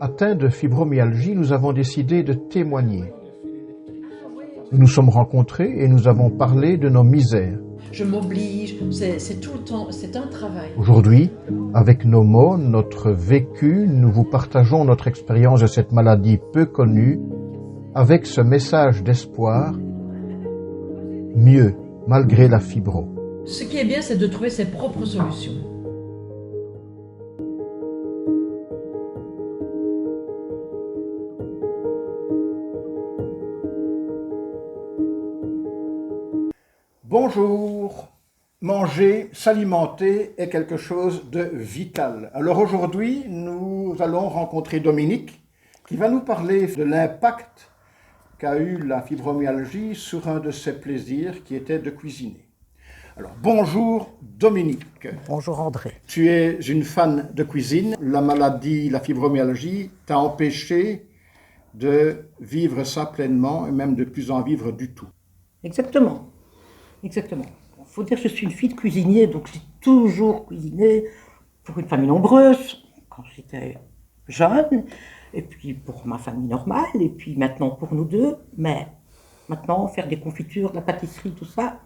Atteints de fibromyalgie, nous avons décidé de témoigner. Nous nous sommes rencontrés et nous avons parlé de nos misères. Je m'oblige, c'est tout le temps, c'est un travail. Aujourd'hui, avec nos mots, notre vécu, nous vous partageons notre expérience de cette maladie peu connue, avec ce message d'espoir, mieux, malgré la fibro. Ce qui est bien, c'est de trouver ses propres solutions. Bonjour. Manger, s'alimenter est quelque chose de vital. Alors aujourd'hui, nous allons rencontrer Dominique qui va nous parler de l'impact qu'a eu la fibromyalgie sur un de ses plaisirs qui était de cuisiner. Alors bonjour Dominique. Bonjour André. Tu es une fan de cuisine. La maladie, la fibromyalgie t'a empêché de vivre ça pleinement et même de plus en vivre du tout. Exactement. Exactement. Il faut dire que je suis une fille de cuisinier, donc j'ai toujours cuisiné pour une famille nombreuse, quand j'étais jeune, et puis pour ma famille normale, et puis maintenant pour nous deux. Mais maintenant, faire des confitures, de la pâtisserie, tout ça,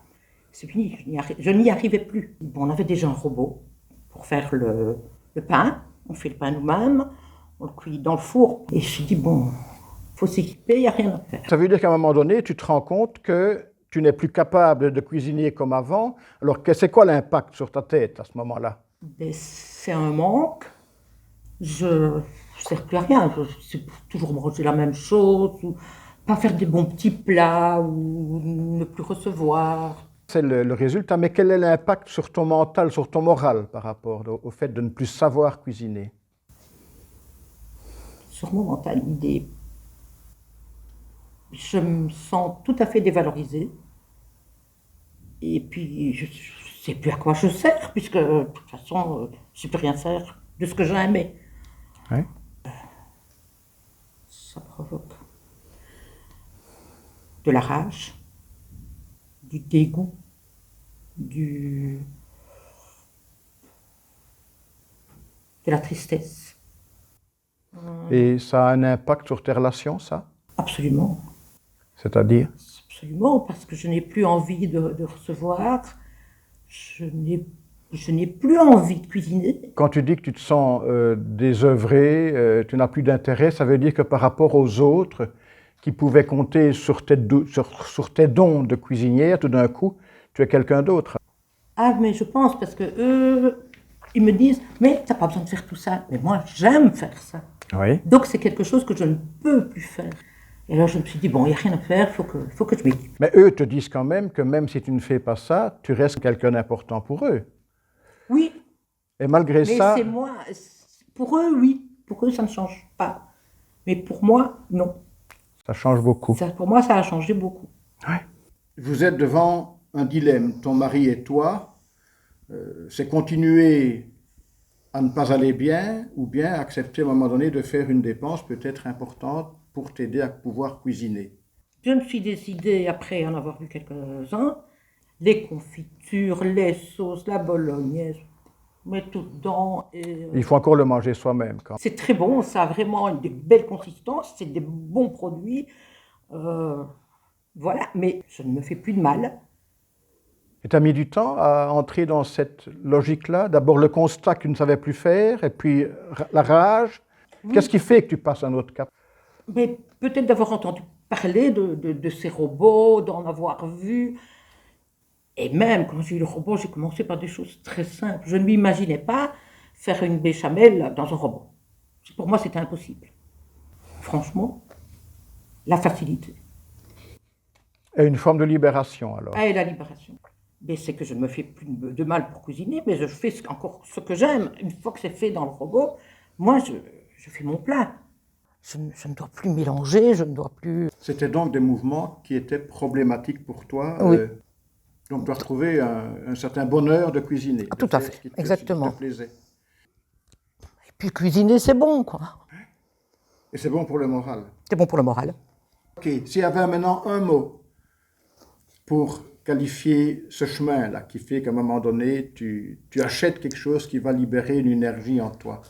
c'est fini, je n'y arrivais plus. Bon, on avait déjà un robot pour faire le pain, on fait le pain nous-mêmes, on le cuit dans le four, et je me suis dit, bon, il faut s'équiper, il n'y a rien à faire. Ça veut dire qu'à un moment donné, tu te rends compte que tu n'es plus capable de cuisiner comme avant. Alors, c'est quoi l'impact sur ta tête à ce moment-là? C'est un manque. Je ne sers plus à rien. C'est toujours manger la même chose, ou pas faire des bons petits plats, ou ne plus recevoir. C'est le résultat, mais quel est l'impact sur ton mental, sur ton moral par rapport au fait de ne plus savoir cuisiner? Sur mon mental, je me sens tout à fait dévalorisée. Et puis, je ne sais plus à quoi je sers, puisque de toute façon, je ne sais plus rien faire de ce que j'aimais. Ouais. Ça provoque de la rage, du dégoût, de la tristesse. Et ça a un impact sur tes relations, ça? Absolument. C'est-à-dire? Absolument, parce que je n'ai plus envie de recevoir, je n'ai plus envie de cuisiner. Quand tu dis que tu te sens désœuvré, tu n'as plus d'intérêt, ça veut dire que par rapport aux autres qui pouvaient compter sur tes dons de cuisinière, tout d'un coup, tu es quelqu'un d'autre. Ah, mais je pense, parce que eux, ils me disent, mais tu n'as pas besoin de faire tout ça. Mais moi, j'aime faire ça. Oui. Donc c'est quelque chose que je ne peux plus faire. Et alors je me suis dit, bon, il n'y a rien à faire, il faut que je m'équipe. Mais eux te disent quand même que même si tu ne fais pas ça, tu restes quelqu'un d'important pour eux. Oui. Et malgré Mais ça... c'est moi, pour eux, oui. Pour eux, ça ne change pas. Mais pour moi, non. Ça change beaucoup. Pour moi, ça a changé beaucoup. Ouais. Vous êtes devant un dilemme, ton mari et toi. C'est continuer à ne pas aller bien ou bien accepter à un moment donné de faire une dépense peut-être importante pour t'aider à pouvoir cuisiner. Je me suis décidée, après en avoir vu quelques-uns, les confitures, les sauces, la bolognaise, mettre tout dedans. Il faut encore le manger soi-même. C'est très bon, ça a vraiment une belle consistance, c'est des bons produits. Voilà, mais je ne me fais plus de mal. Et tu as mis du temps à entrer dans cette logique-là? D'abord le constat que tu ne savais plus faire, et puis la rage. Oui. Qu'est-ce qui fait que tu passes à un autre cap? Mais peut-être d'avoir entendu parler de ces robots, d'en avoir vu. Et même quand j'ai eu le robot, j'ai commencé par des choses très simples. Je ne m'imaginais pas faire une béchamel dans un robot. Pour moi, c'était impossible. Franchement, la facilité. Et une forme de libération, alors? Ah, et la libération. Mais c'est que je ne me fais plus de mal pour cuisiner, mais je fais encore ce que j'aime. Une fois que c'est fait dans le robot, moi, je fais mon plat. Je ne dois plus mélanger, je ne dois plus... C'était donc des mouvements qui étaient problématiques pour toi. Oui. Donc tu as retrouvé un certain bonheur de cuisiner. Ah, tout à fait, exactement. Ce qui te plaisait. Et puis cuisiner, c'est bon, quoi. Et c'est bon pour le moral. C'est bon pour le moral. Ok, s'il y avait maintenant un mot pour qualifier ce chemin-là, qui fait qu'à un moment donné, tu achètes quelque chose qui va libérer une énergie en toi.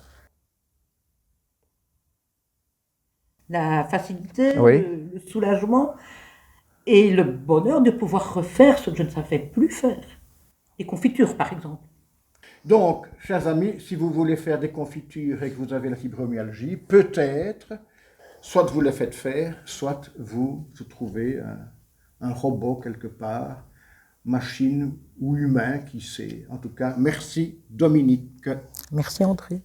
la facilité, Oui. le soulagement et le bonheur de pouvoir refaire ce que je ne savais plus faire. Les confitures, par exemple. Donc, chers amis, si vous voulez faire des confitures et que vous avez la fibromyalgie, peut-être, soit vous les faites faire, soit vous trouvez un robot quelque part, machine ou humain, qui sait. En tout cas, merci Dominique. Merci André.